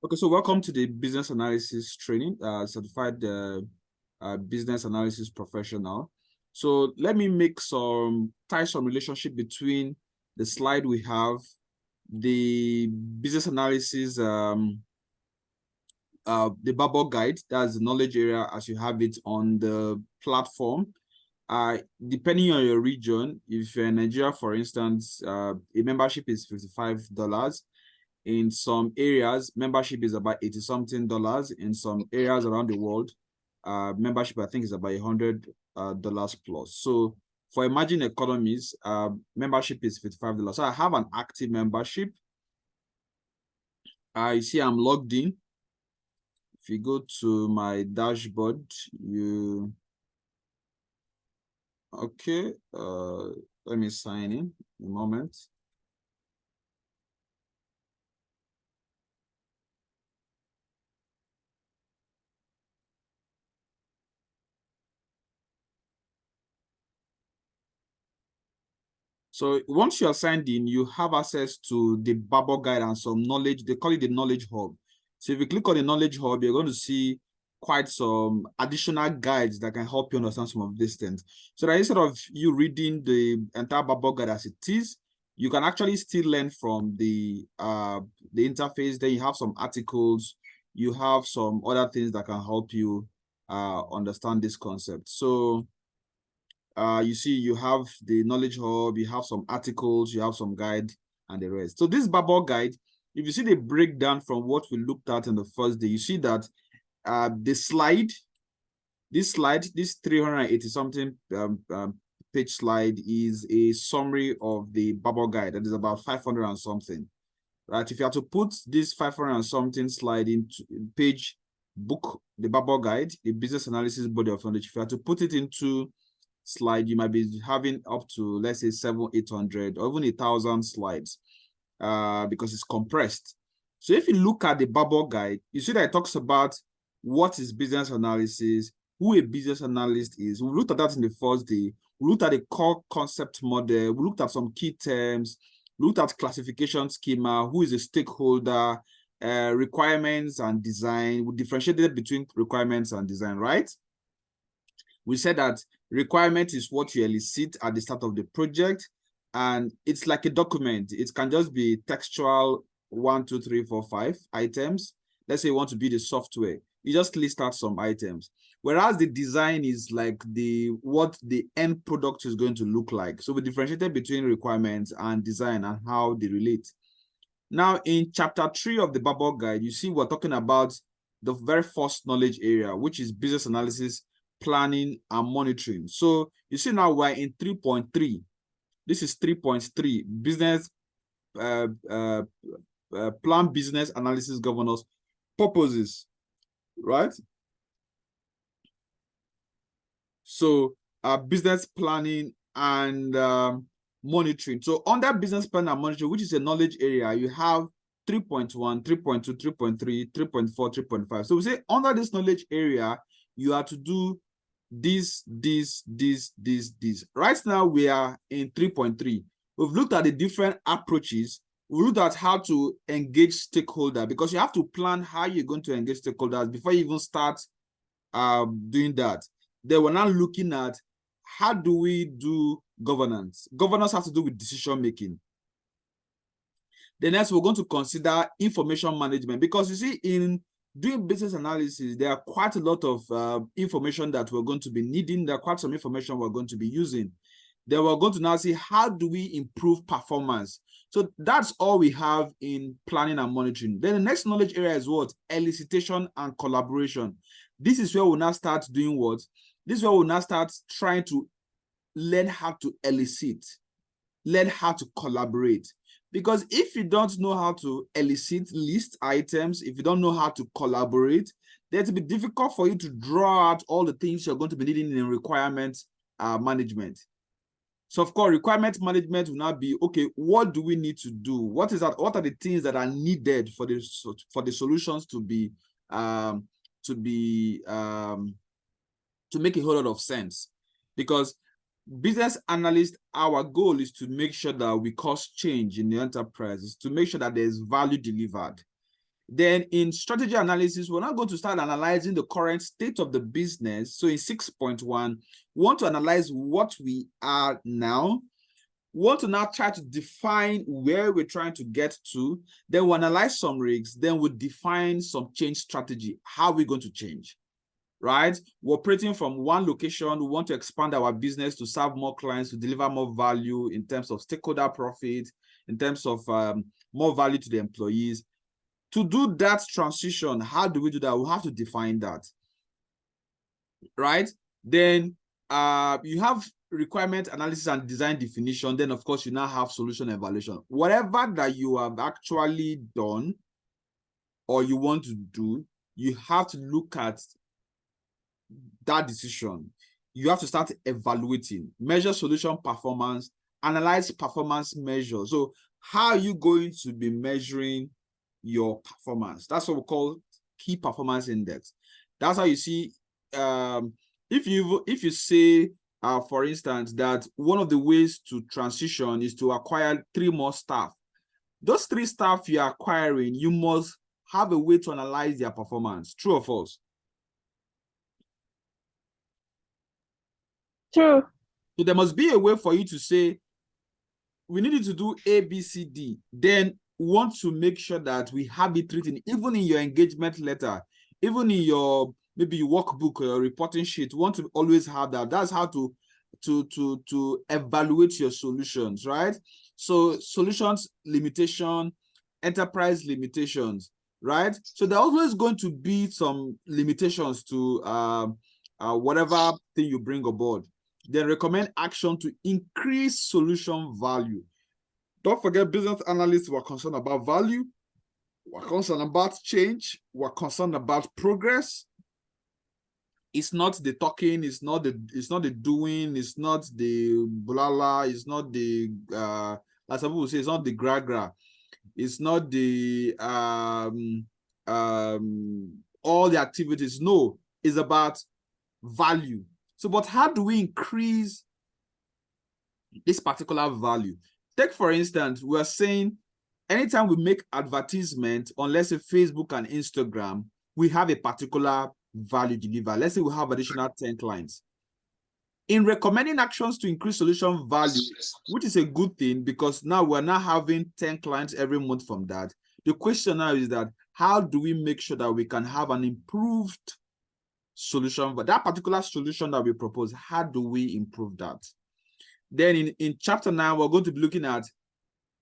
Okay, so welcome to the business analysis training, certified business analysis professional. So let me tie some relationship between the slide we have, the business analysis, the BABOK guide, that's the knowledge area as you have it on the platform. Depending on your region, if you're in Nigeria, for instance, a membership is $55. In some areas, membership is about $80-something. In some areas around the world, membership, I think, is about $100 plus. So for emerging economies, membership is $55. So I have an active membership. You see I'm logged in. If you go to my dashboard, okay, let me sign in a moment. So once you are signed in, you have access to the BABOK guide and some knowledge. They call it the knowledge hub. So if you click on the knowledge hub, you're going to see quite some additional guides that can help you understand some of these things. So that instead of you reading the entire BABOK guide as it is, you can actually still learn from the interface. Then you have some articles, you have some other things that can help you understand this concept. So you see, you have the knowledge hub, you have some articles, you have some guide, and the rest. So this BABOK guide, if you see the breakdown from what we looked at in the first day, you see that this 380-something page slide is a summary of the BABOK guide. That is about 500 and something. Right? If you have to put this 500 and something slide into page book, the BABOK guide, the business analysis body of knowledge, if you have to put it into slide, you might be having up to, let's say, 700-800 or even 1,000 slides because it's compressed. So if you look at the BABOK guide, you see that it talks about what is business analysis, who a business analyst is. We looked at that in the first day. We looked at the core concept model. We looked at some key terms. We looked at classification schema, who is a stakeholder, requirements and design. We differentiated between requirements and design, right? We said that requirement is what you elicit at the start of the project, and it's like a document. It can just be textual 1, 2, 3, 4, 5 items. Let's say you want to build a software. You just list out some items. Whereas the design is like what the end product is going to look like. So we differentiated between requirements and design and how they relate. Now, in chapter 3 of the BABOK guide, you see we're talking about the very first knowledge area, which is business analysis, planning, and monitoring. So you see now we're in 3.3. This is 3.3, business plan, business analysis, governance purposes, right? So business planning and monitoring. So under business plan and monitoring, which is a knowledge area, you have 3.1, 3.2, 3.3, 3.4, 3.5. So we say under this knowledge area, you have to do this. Right now, we are in 3.3. We've looked at the different approaches. We looked at how to engage stakeholders, because you have to plan how you're going to engage stakeholders before you even start doing that. Then we're now looking at how do we do governance. Governance has to do with decision making. The next, we're going to consider information management, because you see, in doing business analysis, there are quite a lot of information that we're going to be needing. There are quite some information we're going to be using. Then we're going to now see how do we improve performance. So that's all we have in planning and monitoring. Then the next knowledge area is what? Elicitation and collaboration. This is where we'll now start doing what? This is where we'll now start trying to learn how to elicit, learn how to collaborate. Because if you don't know how to elicit list items, if you don't know how to collaborate, then it'll be difficult for you to draw out all the things you're going to be needing in requirement management. So of course, requirement management will now be, okay, what do we need to do? What is that? What are the things that are needed for the solutions to make a whole lot of sense? Because business analysts, our goal is to make sure that we cause change in the enterprise, is to make sure that there's value delivered. Then in strategy analysis, we're not going to start analyzing the current state of the business. So in 6.1, we want to analyze what we are now. We want to now try to define where we're trying to get to. Then we analyze some risks. Then we define some change strategy. How are we going to change? Right? We're operating from one location. We want to expand our business to serve more clients, to deliver more value in terms of stakeholder profit, in terms of more value to the employees. To do that transition, how do we do that? We have to define that, right? Then you have requirement analysis and design definition. Then, of course, you now have solution evaluation. Whatever that you have actually done or you want to do, you have to look at that decision. You have to start evaluating, measure solution performance, analyze performance measures. So how are you going to be measuring your performance? That's what we call key performance index. That's how you see, if you say, for instance, that one of the ways to transition is to acquire 3 more staff. Those 3 staff you're acquiring, you must have a way to analyze their performance. True or false? True. So there must be a way for you to say, we need you to do A, B, C, D. Then we want to make sure that we have it written, even in your engagement letter, even in your maybe your workbook or your reporting sheet. We want to always have that. That's how to evaluate your solutions, right? So solutions limitation, enterprise limitations, right? So there are always going to be some limitations to whatever thing you bring aboard. Then recommend action to increase solution value. Don't forget, business analysts were concerned about value, we're concerned about change, we're concerned about progress. It's not the talking, it's not the doing, it's not the blah blah, it's not the as some people say, it's not the gra, it's not the all the activities. No, it's about value. So, but how do we increase this particular value? Take, for instance, we are saying anytime we make advertisement on, let's say, Facebook and Instagram, we have a particular value delivered. Let's say we have additional 10 clients. In recommending actions to increase solution value, which is a good thing because now we're now having 10 clients every month from that. The question now is that how do we make sure that we can have an improved solution, but that particular solution that we propose, how do we improve that? Then in chapter 9, we're going to be looking at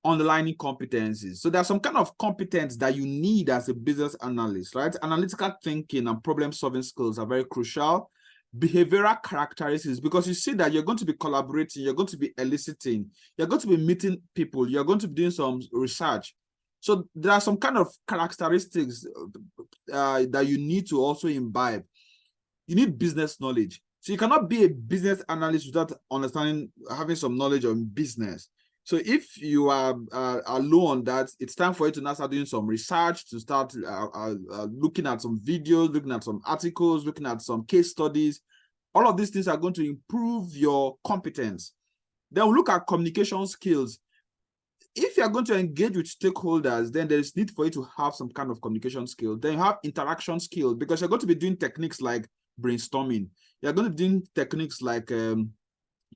underlying competencies. So there's some kind of competence that you need as a business analyst, right? Analytical thinking and problem-solving skills are very crucial. Behavioral characteristics, because you see that you're going to be collaborating, you're going to be eliciting, you're going to be meeting people, you're going to be doing some research. So there are some kind of characteristics that you need to also imbibe. You need business knowledge. So you cannot be a business analyst without understanding, having some knowledge on business. So if you are low on that, it's time for you to now start doing some research, to start looking at some videos, looking at some articles, looking at some case studies. All of these things are going to improve your competence. Then we'll look at communication skills. If you're going to engage with stakeholders, then there is need for you to have some kind of communication skill. Then you have interaction skills, because you're going to be doing techniques like brainstorming. You're going to be doing techniques like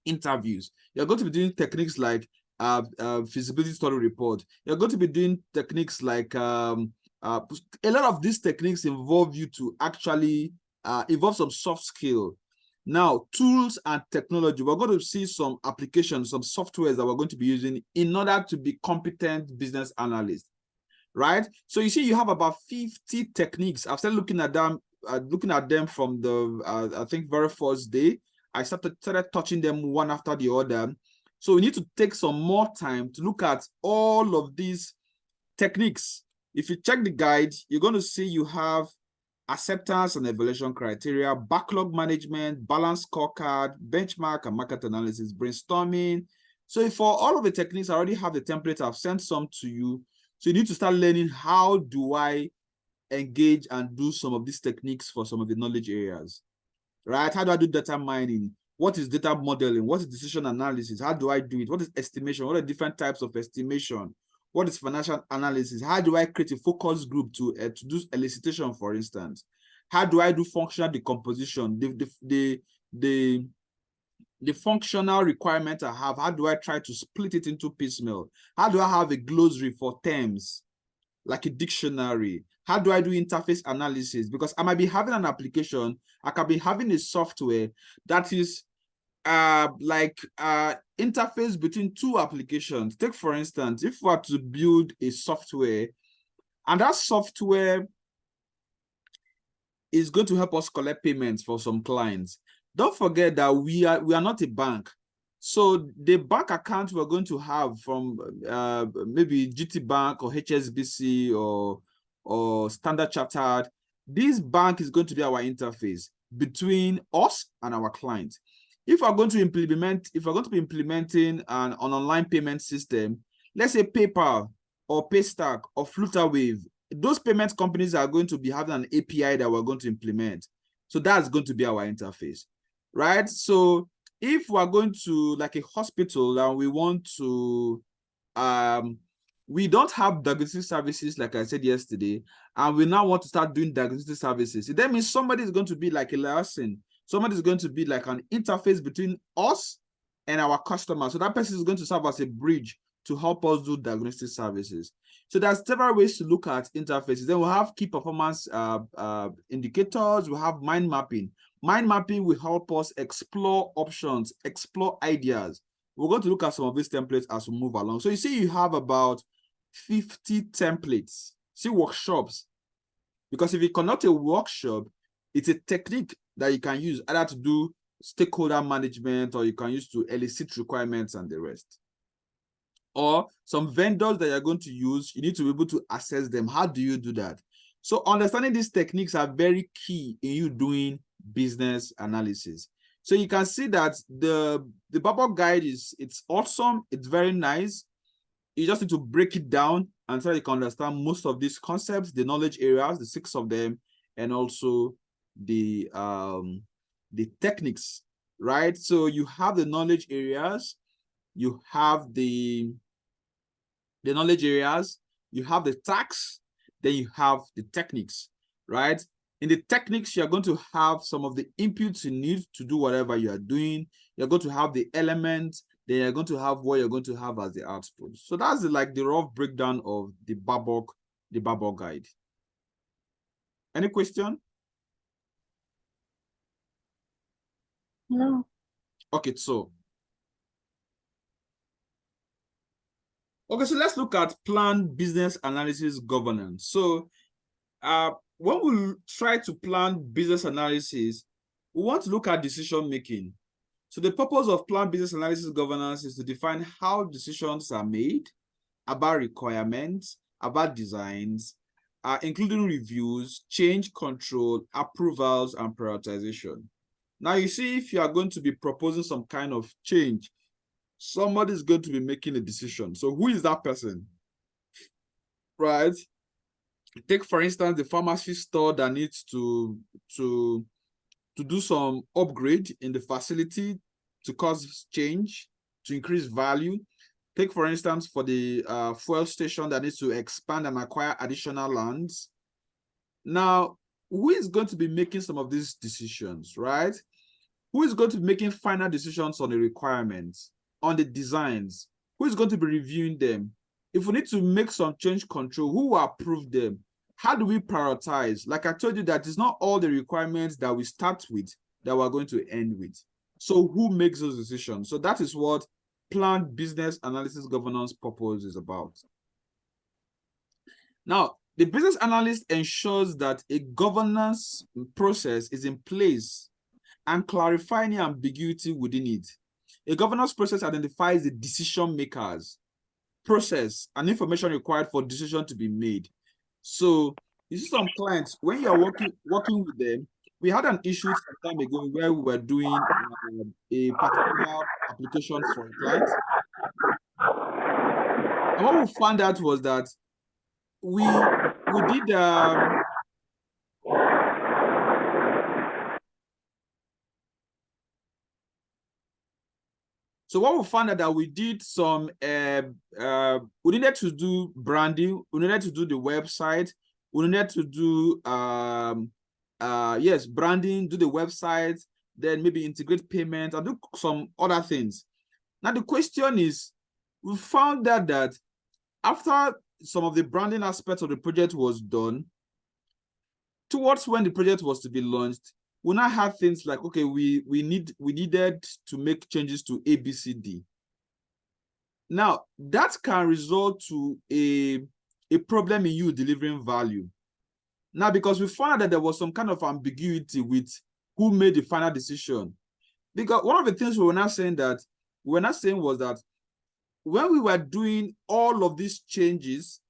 interviews. You're going to be doing techniques like feasibility study report. You're going to be doing techniques like a lot of these techniques involve you to actually involve some soft skill. Now, tools and technology, we're going to see some applications, some softwares that we're going to be using in order to be competent business analysts, right? So you see, you have about 50 techniques. I've started looking at them from the, I think, very first day. I started touching them one after the other. So we need to take some more time to look at all of these techniques. If you check the guide, you're going to see you have acceptance and evaluation criteria, backlog management, balance scorecard, benchmark and market analysis, brainstorming. So for all of the techniques, I already have the template. I've sent some to you. So you need to start learning, how do I engage and do some of these techniques for some of the knowledge areas, right? How do I do data mining? What is data modeling? What is decision analysis? How do I do it? What is estimation? What are different types of estimation? What is financial analysis? How do I create a focus group to do elicitation, for instance? How do I do functional decomposition? The functional requirement I have, how do I try to split it into piecemeal? How do I have a glossary for terms, like a dictionary? How do I do interface analysis? Because I might be having an application, I can be having a software that is interface between two applications. Take, for instance, if we are to build a software, and that software is going to help us collect payments for some clients. Don't forget that we are not a bank. So the bank account we're going to have from maybe GT Bank or HSBC or Standard Chartered, this bank is going to be our interface between us and our client. If we're going to be implementing an online payment system, let's say PayPal or Paystack or Flutterwave, those payment companies are going to be having an API that we're going to implement. So that's going to be our interface, right? So if we're going to, like, a hospital and we want to, we don't have diagnostic services, like I said yesterday, and we now want to start doing diagnostic services. That means somebody is going to be like a liaison. Somebody is going to be like an interface between us and our customers. So that person is going to serve as a bridge to help us do diagnostic services. So there's several ways to look at interfaces. Then we'll have key performance indicators. We'll have mind mapping. Mind mapping will help us explore options, explore ideas. We're going to look at some of these templates as we move along. So you see, you have about 50 templates. See, workshops. Because if you conduct a workshop, it's a technique that you can use either to do stakeholder management, or you can use to elicit requirements and the rest. Or some vendors that you're going to use, you need to be able to assess them. How do you do that? So understanding these techniques are very key in you doing business analysis. So you can see that the BABOK guide it's awesome. It's very nice. You just need to break it down until you can understand most of these concepts, the knowledge areas, the 6 of them, and also the techniques, right? So you have the knowledge areas, you have the knowledge areas, you have the tax, then you have the techniques, right? In the techniques, you're going to have some of the inputs you need to do whatever you are doing. You're going to have the elements, then you're going to have what you're going to have as the output. So that's the rough breakdown of the BABOK guide. Any question? No. Okay, so let's look at plan business analysis governance. So when we try to plan business analysis, we want to look at decision making. So the purpose of plan business analysis governance is to define how decisions are made about requirements, about designs, including reviews, change control, approvals, and prioritization. Now, you see, if you are going to be proposing some kind of change, somebody is going to be making a decision. So who is that person? Right? Take, for instance, the pharmacy store that needs to do some upgrade in the facility to cause change, to increase value. Take, for instance, for the fuel station that needs to expand and acquire additional lands. Now, who is going to be making some of these decisions, right? Who is going to be making final decisions on the requirements, on the designs? Who is going to be reviewing them? If we need to make some change control, who will approve them? How do we prioritize? Like I told you, that it's not all the requirements that we start with that we're going to end with. So who makes those decisions? So that is what planned business analysis governance purpose is about. Now, the business analyst ensures that a governance process is in place and clarifying the ambiguity within it. A governance process identifies the decision makers, process, and information required for decision to be made. So you see some clients, when you're working with them, we had an issue some time ago where we were doing a particular application for a client. And what we found out was that we did So what we found out that we did some, we needed to do branding, we needed to do the website, we needed to do, yes, branding, do the website, then maybe integrate payment and do some other things. Now the question is, we found out that after some of the branding aspects of the project was done, towards when the project was to be launched, we now have things like, okay, we needed to make changes to ABCD. Now that can result to a problem in you delivering value. Now, because we found out that there was some kind of ambiguity with who made the final decision. Because one of the things we were not saying was that when we were doing all of these changes,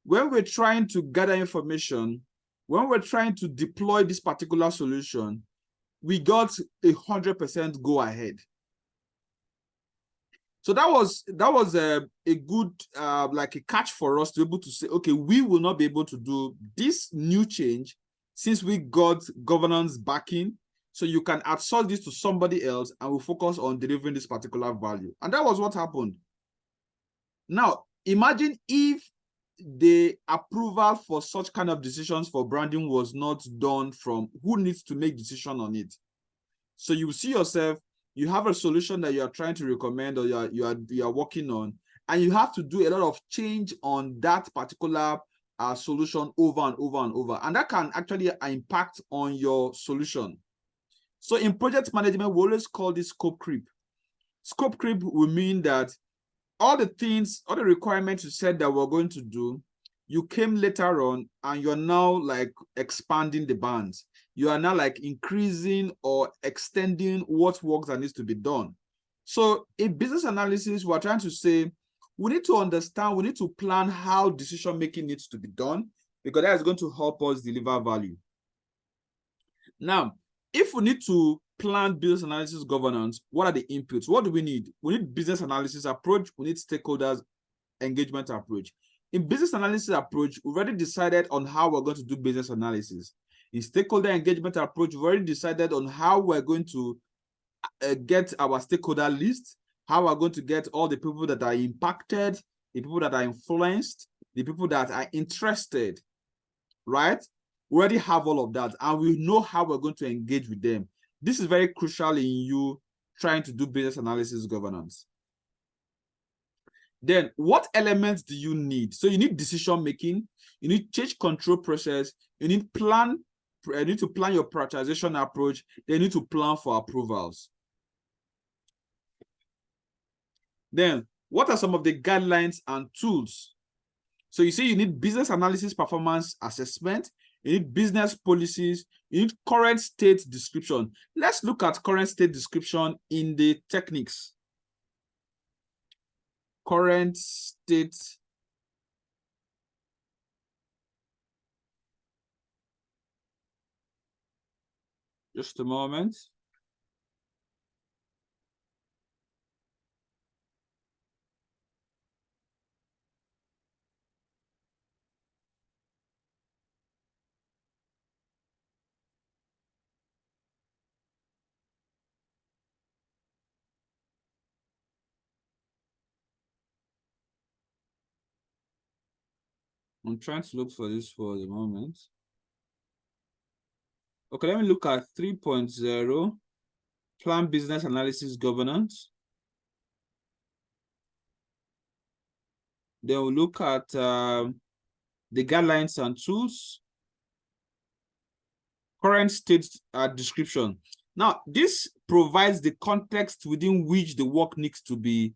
when we're trying to gather information, when we're trying to deploy this particular solution, we got 100% go ahead. So that was a good like a catch for us to be able to say, okay, we will not be able to do this new change since we got governance backing. So you can outsource this to somebody else and we'll focus on delivering this particular value. And that was what happened. Now, imagine if the approval for such kind of decisions for branding was not done from who needs to make decision on it. So you see yourself, you have a solution that you are trying to recommend or you are working on, and you have to do a lot of change on that particular solution over and over and over, and that can actually impact on your solution. So in project management, we always call this scope creep. Scope creep will mean that all the requirements you said that we're going to do, you came later on and you're now like expanding the bands. You are now like increasing or extending what work that needs to be done. So in business analysis, we're trying to say, we need to understand, we need to plan how decision-making needs to be done, because that is going to help us deliver value. Now, if we need to plan business analysis governance, what are the inputs? What do we need? We need business analysis approach. We need stakeholders engagement approach. In business analysis approach, we've already decided on how we're going to do business analysis. In stakeholder engagement approach, we've already decided on how we're going to get our stakeholder list, how we're going to get all the people that are impacted, the people that are influenced, the people that are interested, right? We already have all of that, and we know how we're going to engage with them. This is very crucial in you trying to do business analysis governance. Then what elements do you need? So you need decision making, you need change control process, you need to plan your prioritization approach, then you need to plan for approvals. Then what are some of the guidelines and tools? So you see, you need business analysis performance assessment, you need business policies, you need current state description. Let's look at current state description in the techniques. Current state just a moment. I'm trying to look for this for the moment. Okay, let me look at 3.0, plan business analysis governance. Then we'll look at the guidelines and tools, current state description. Now, this provides the context within which the work needs to be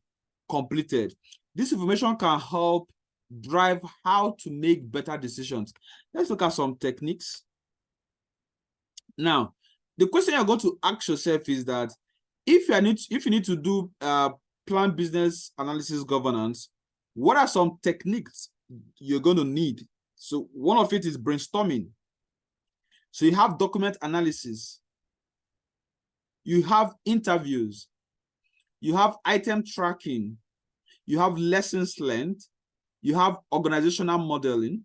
completed. This information can help drive how to make better decisions. Let's look at some techniques. Now, the question you're going to ask yourself is that if you need to do plan business analysis governance, what are some techniques you're going to need? So one of it is brainstorming. So you have document analysis, you have interviews, you have item tracking, you have lessons learned, you have organizational modeling,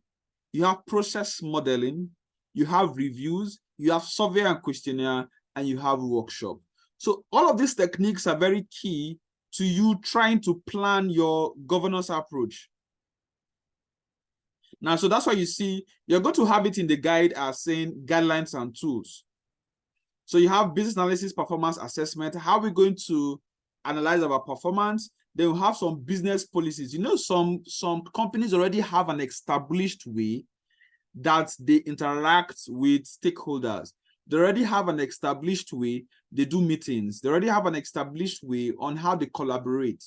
you have process modeling, you have reviews, you have survey and questionnaire, and you have workshop. So all of these techniques are very key to you trying to plan your governance approach. Now, so that's why you see, you're going to have it in the guide as saying guidelines and tools. So you have business analysis, performance assessment. How are we going to analyze our performance? They will have some business policies. You know, some companies already have an established way that they interact with stakeholders. They already have an established way they do meetings. They already have an established way on how they collaborate.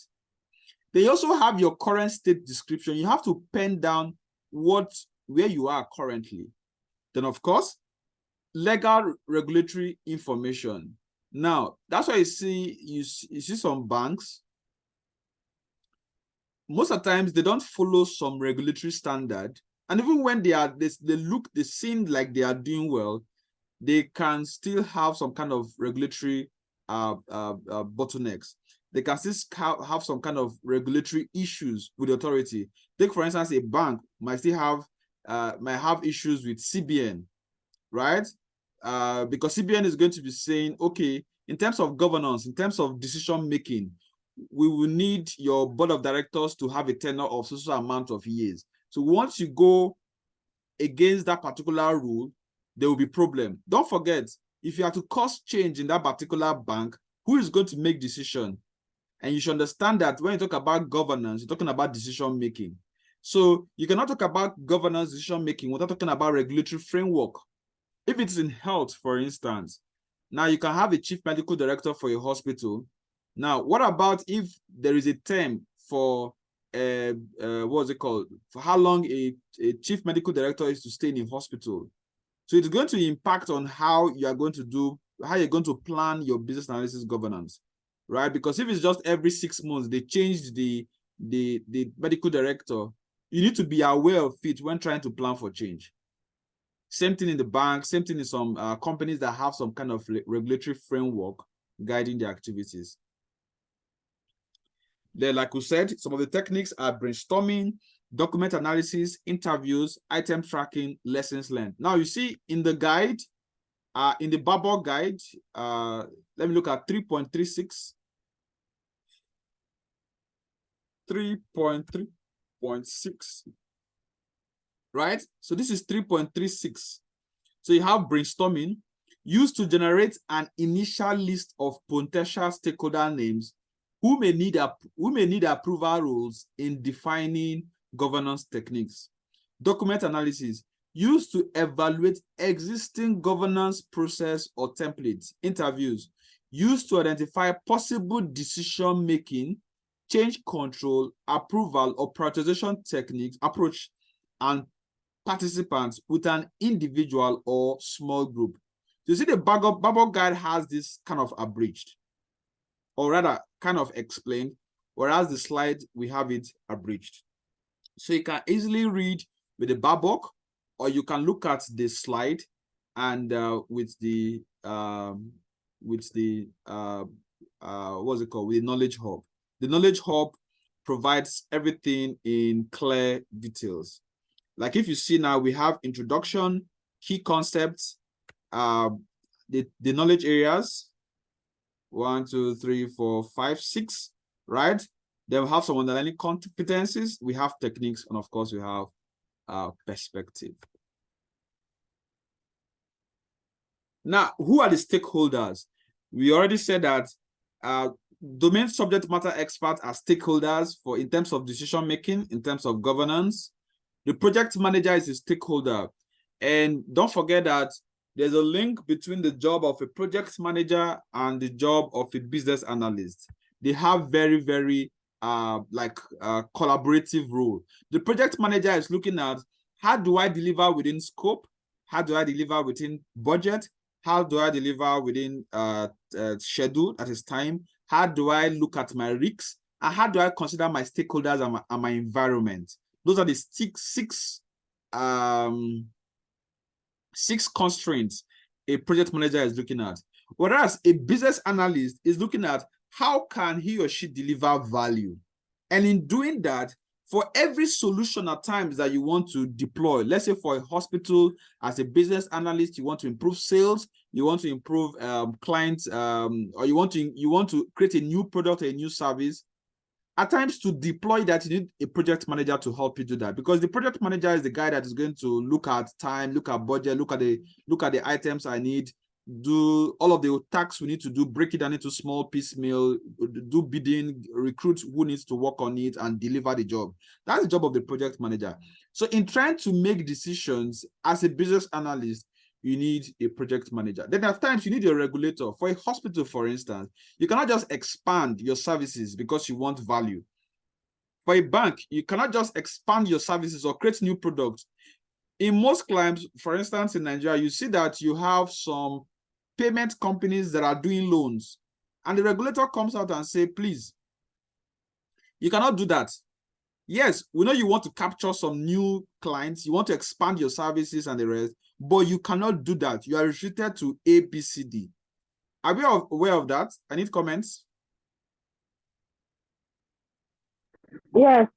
They also have your current state description. You have to pen down where you are currently. Then, of course, legal regulatory information. Now, that's why you see some banks. Most of the times they don't follow some regulatory standard, and even when they seem like they are doing well, they can still have some kind of regulatory bottlenecks. They can still have some kind of regulatory issues with the authority. Take, for instance, a bank might still have issues with CBN, right? Because CBN is going to be saying, okay, in terms of governance, in terms of decision making, we will need your board of directors to have a tenure of so amount of years. So once you go against that particular rule, there will be problem. Don't forget, if you have to cause change in that particular bank, who is going to make decision? And you should understand that when you talk about governance, you're talking about decision making. So you cannot talk about governance decision making without talking about regulatory framework. If it's in health, for instance, now you can have a chief medical director for a hospital. Now, what about if there is a term for what's it called? For how long a chief medical director is to stay in a hospital? So it's going to impact on how you're going to plan your business analysis governance, right? Because if it's just every 6 months they change the medical director, you need to be aware of it when trying to plan for change. Same thing in the bank, same thing in some companies that have some kind of regulatory framework guiding their activities. Then, like we said, some of the techniques are brainstorming, document analysis, interviews, item tracking, lessons learned. Now, you see in the guide, in the BABOK guide, let me look at 3.36. 3.3.6. Right? So this is 3.36. So you have brainstorming, used to generate an initial list of potential stakeholder names who may need approval rules in defining governance techniques. Document analysis, used to evaluate existing governance process or templates. Interviews, used to identify possible decision-making, change control, approval, or prioritization techniques, approach, and participants with an individual or small group. So you see the BABOK guide has this kind of abridged, or rather kind of explained, whereas the slide, we have it abridged. So you can easily read with the BABOK, or you can look at the slide and with the what's it called, with the Knowledge Hub. The Knowledge Hub provides everything in clear details. Like if you see now, we have introduction, key concepts, the knowledge areas, 1, 2, 3, 4, 5, 6, right? Then we have some underlying competencies, we have techniques, and of course we have perspective. Now, who are the stakeholders? We already said that domain subject matter experts are stakeholders in terms of decision making, in terms of governance. The project manager is a stakeholder. And don't forget that there's a link between the job of a project manager and the job of a business analyst. They have very, very collaborative role. The project manager is looking at, how do I deliver within scope? How do I deliver within budget? How do I deliver within schedule at its time? How do I look at my risks? And how do I consider my stakeholders and my environment? Those are the six constraints a project manager is looking at. Whereas a business analyst is looking at, how can he or she deliver value? And in doing that, For every solution at times that you want to deploy, let's say for a hospital, as a business analyst, you want to improve sales, you want to improve clients, or you want to create a new product, a new service. At times, to deploy that, you need a project manager to help you do that, because the project manager is the guy that is going to look at time, look at budget, look at the items I need, do all of the tasks we need to do, break it down into small piecemeal, do bidding, recruit who needs to work on it, and deliver the job. That's the job of the project manager. So in trying to make decisions as a business analyst, you need a project manager. Then at times you need a regulator. For a hospital, for instance, you cannot just expand your services because you want value. For a bank, you cannot just expand your services or create new products. In most clients, for instance, in Nigeria, you see that you have some payment companies that are doing loans, and the regulator comes out and say, please, you cannot do that. Yes, we know you want to capture some new clients, you want to expand your services and the rest, but you cannot do that. You are restricted to ABCD. Are we aware of that? I need comments. Yes.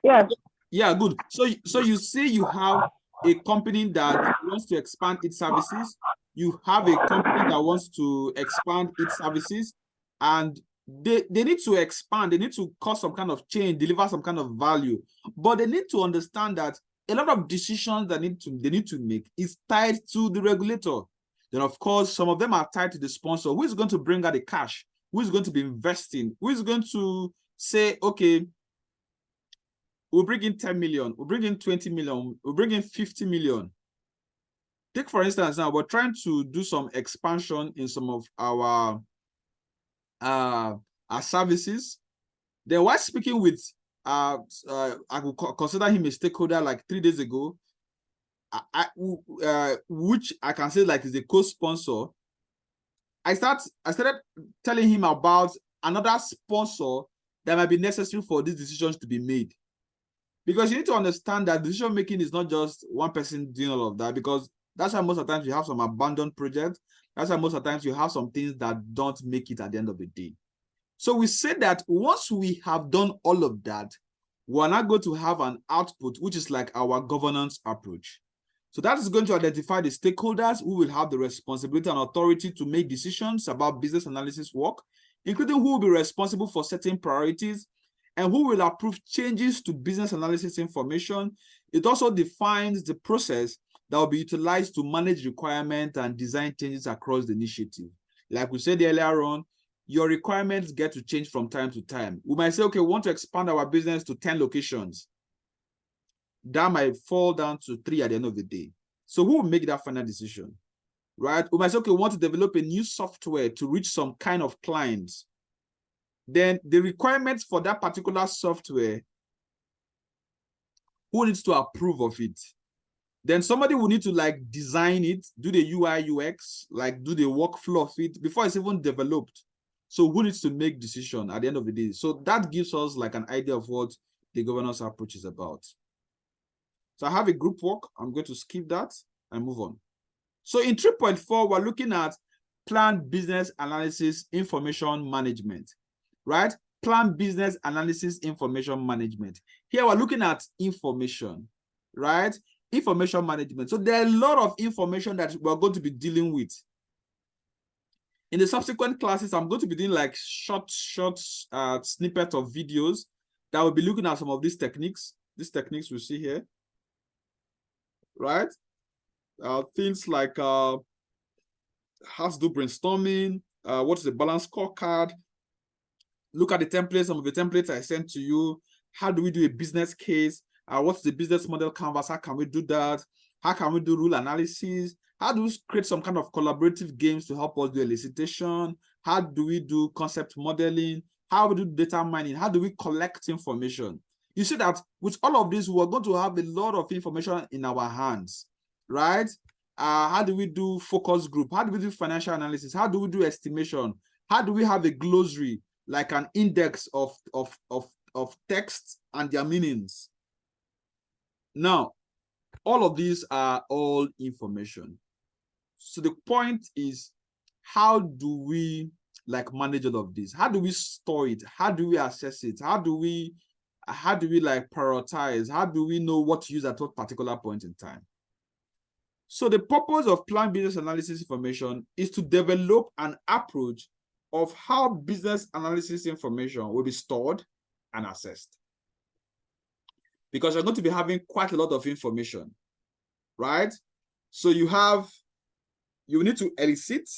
Yes. Yeah, good. So you see you have a company that wants to expand its services. You have a company that wants to expand its services, and they need to expand. They need to cause some kind of change, deliver some kind of value. But they need to understand that a lot of decisions that they need to make is tied to the regulator. Then, of course, some of them are tied to the sponsor. Who is going to bring out the cash? Who is going to be investing? Who is going to say, okay, we'll bring in 10 million, we'll bring in 20 million, we'll bring in 50 million. Take, for instance, now we're trying to do some expansion in some of our services. Then while speaking with, I would consider him a stakeholder like 3 days ago, which I can say like is a co-sponsor. I started telling him about another sponsor that might be necessary for these decisions to be made. Because you need to understand that decision making is not just one person doing all of that, because that's why most of the times you have some abandoned projects. That's why most of the times you have some things that don't make it at the end of the day. So we say that once we have done all of that, we're not going to have an output, which is like our governance approach. So that is going to identify the stakeholders who will have the responsibility and authority to make decisions about business analysis work, including who will be responsible for setting priorities, and who will approve changes to business analysis information. It also defines the process that will be utilized to manage requirements and design changes across the initiative. Like we said earlier on, your requirements get to change from time to time. We might say, okay, we want to expand our business to 10 locations. That might fall down to 3 at the end of the day. So who will make that final decision, right? We might say, okay, we want to develop a new software to reach some kind of clients. Then the requirements for that particular software, who needs to approve of it? Then somebody will need to like design it, do the UI UX, like do the workflow of it before it's even developed. So who needs to make decision at the end of the day? So that gives us like an idea of what the governance approach is about. So I have a group work. I'm going to skip that and move on. So in 3.4, we're looking at planned business analysis information management, right? Planned business analysis information management. Here we're looking at information, right? Information management. So there are a lot of information that we're going to be dealing with. In the subsequent classes, I'm going to be doing like short snippet of videos that will be looking at some of these techniques we see here, right? Things like how to do brainstorming, what is the balance scorecard, look at the templates, some of the templates I sent to you. How do we do a business case? What's the business model canvas? How can we do that? How can we do rule analysis? How do we create some kind of collaborative games to help us do elicitation? How do we do concept modeling? How do we do data mining? How do we collect information? You see that with all of this, we're going to have a lot of information in our hands, right? How do we do focus group? How do we do financial analysis? How do we do estimation? How do we have a glossary, like an index of text and their meanings? Now, all of these are all information. So the point is, how do we like manage all of this? How do we store it? How do we assess it? How do we like prioritize? How do we know what to use at what particular point in time? So the purpose of planned business analysis information is to develop an approach of how business analysis information will be stored and assessed. Because you're going to be having quite a lot of information, right? So you need to elicit,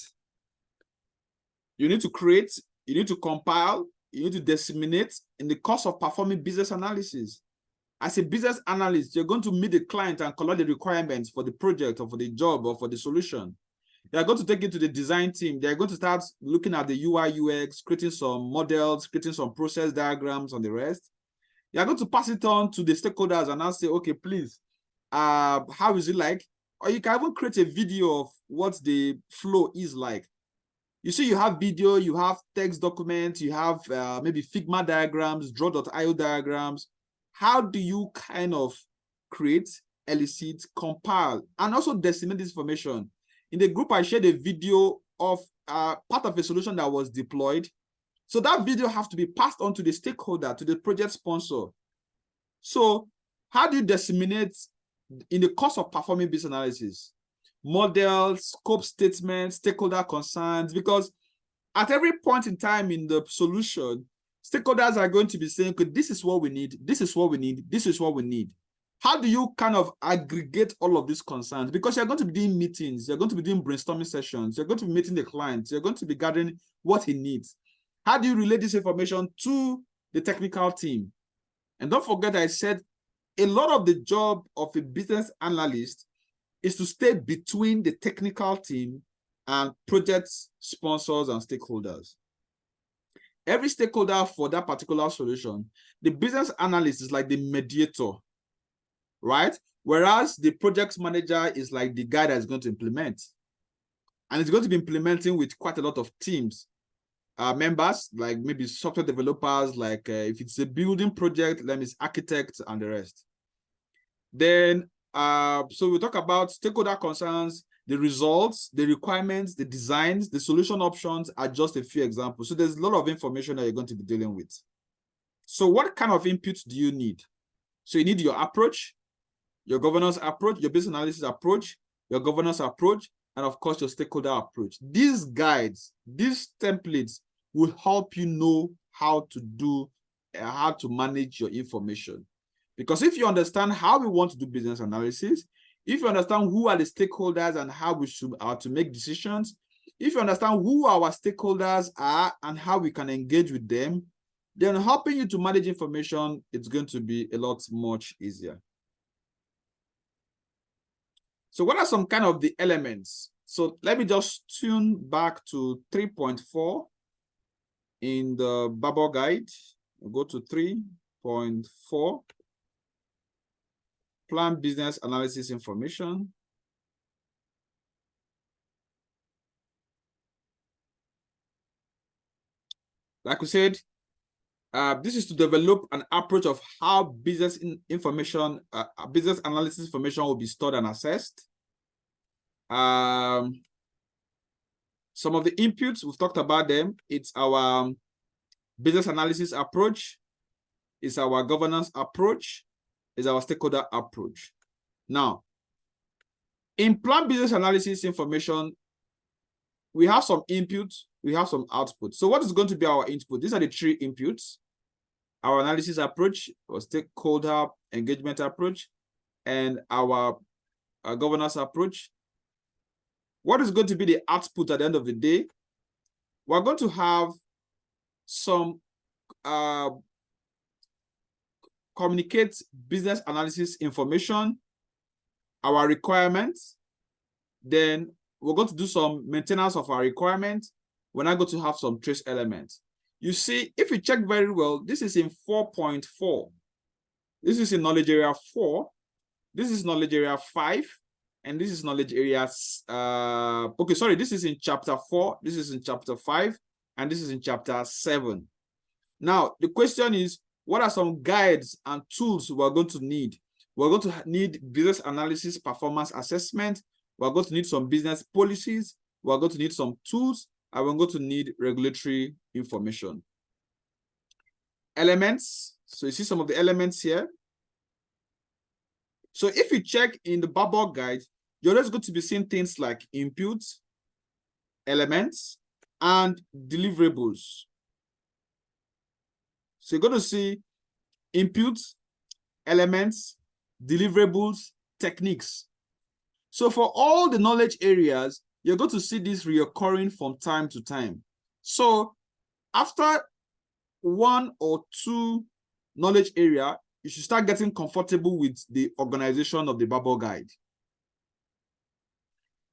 you need to create, you need to compile, you need to disseminate in the course of performing business analysis. As a business analyst, you're going to meet the client and collect the requirements for the project or for the job or for the solution. They're going to take it to the design team. They're going to start looking at the UI, UX, creating some models, creating some process diagrams and the rest. You're going to pass it on to the stakeholders and now say, okay, please, how is it like? Or you can even create a video of what the flow is like. You see, you have video, you have text documents, you have maybe Figma diagrams, draw.io diagrams. How do you kind of create, elicit, compile, and also disseminate this information? In the group, I shared a video of part of a solution that was deployed. So that video has to be passed on to the stakeholder, to the project sponsor. So how do you disseminate in the course of performing business analysis? Models, scope statements, stakeholder concerns, because at every point in time in the solution, stakeholders are going to be saying, okay, this is what we need, this is what we need, this is what we need. How do you kind of aggregate all of these concerns? Because you're going to be doing meetings, you're going to be doing brainstorming sessions, you're going to be meeting the client, you're going to be gathering what he needs. How do you relay this information to the technical team? And don't forget, I said a lot of the job of a business analyst is to stay between the technical team and project sponsors and stakeholders. Every stakeholder for that particular solution, the business analyst is like the mediator, right? Whereas the project manager is like the guy that is going to implement. And it's going to be implementing with quite a lot of teams. Members, like maybe software developers, like if it's a building project, then it's architects and the rest. Then, so we talk about stakeholder concerns, the results, the requirements, the designs, the solution options are just a few examples. So there's a lot of information that you're going to be dealing with. So what kind of inputs do you need? So you need your approach, your governance approach, your business analysis approach, your governance approach, and of course, your stakeholder approach. These guides, these templates will help you know how to do, how to manage your information. Because if you understand how we want to do business analysis, if you understand who are the stakeholders and how we should to make decisions, if you understand who our stakeholders are and how we can engage with them, then helping you to manage information, it's going to be a lot much easier. So what are some kind of the elements? So let me just tune back to 3.4 in the BABOK guide. We'll go to 3.4. Plan business analysis information. Like we said, this is to develop an approach of how business information, business analysis information will be stored and assessed. Some of the inputs, we've talked about them. It's our business analysis approach, it's our governance approach, it's our stakeholder approach. Now, in plan business analysis information, we have some input, we have some output. So what is going to be our input? These are the three inputs: our analysis approach, or stakeholder engagement approach, and our governance approach. What is going to be the output at the end of the day? We're going to have some communicate business analysis information, our requirements. Then we're going to do some maintenance of our requirements. We're not going to have some trace elements. You see, if you check very well, this is in 4.4. This is in knowledge area 4. This is knowledge area 5. And this is knowledge areas. Okay, sorry, this is in chapter 4. This is in chapter 5. And this is in chapter 7. Now, the question is, what are some guides and tools we're going to need? We're going to need business analysis performance assessment. We're going to need some business policies. We're going to need some tools. I will go to need regulatory information. Elements. So you see some of the elements here. So if you check in the BABOK guide, you're just going to be seeing things like input, elements, and deliverables. So you're going to see input, elements, deliverables, techniques. So for all the knowledge areas, you're going to see this reoccurring from time to time. So after one or two knowledge area, you should start getting comfortable with the organization of the BABOK guide.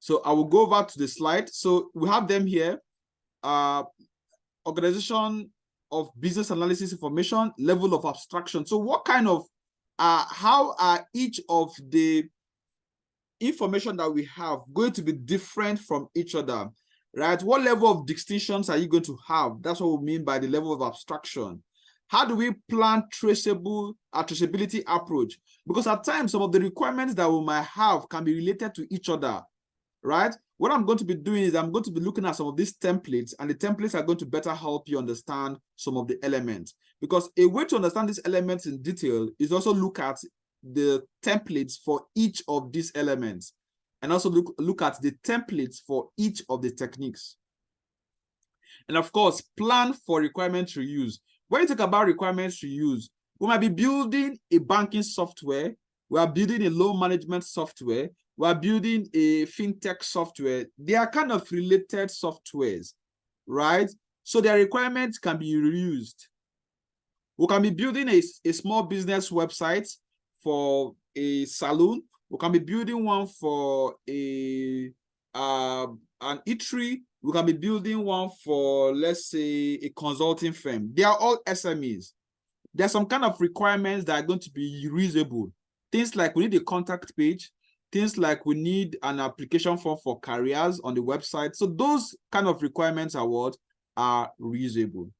So I will go over to the slide. So we have them here. Organization of business analysis information, level of abstraction. So what kind of, how are each of the information that we have going to be different from each other, right? What level of distinctions are you going to have? That's what we mean by the level of abstraction. How do we plan traceability approach? Because at times, some of the requirements that we might have can be related to each other, right? What I'm going to be doing is I'm going to be looking at some of these templates, and the templates are going to better help you understand some of the elements. Because a way to understand these elements in detail is also look at the templates for each of these elements, and also look at the templates for each of the techniques. And of course, plan for requirement reuse. When you talk about requirements reuse, we might be building a banking software, we are building a loan management software, we are building a fintech software. They are kind of related softwares, right? So their requirements can be reused. We can be building a small business website for a salon. We can be building one for an eatery. We can be building one for, let's say, a consulting firm. They are all SMEs. There are some kind of requirements that are going to be reusable. Things like we need a contact page. Things like we need an application form for careers on the website. So those kind of requirements are what are reusable.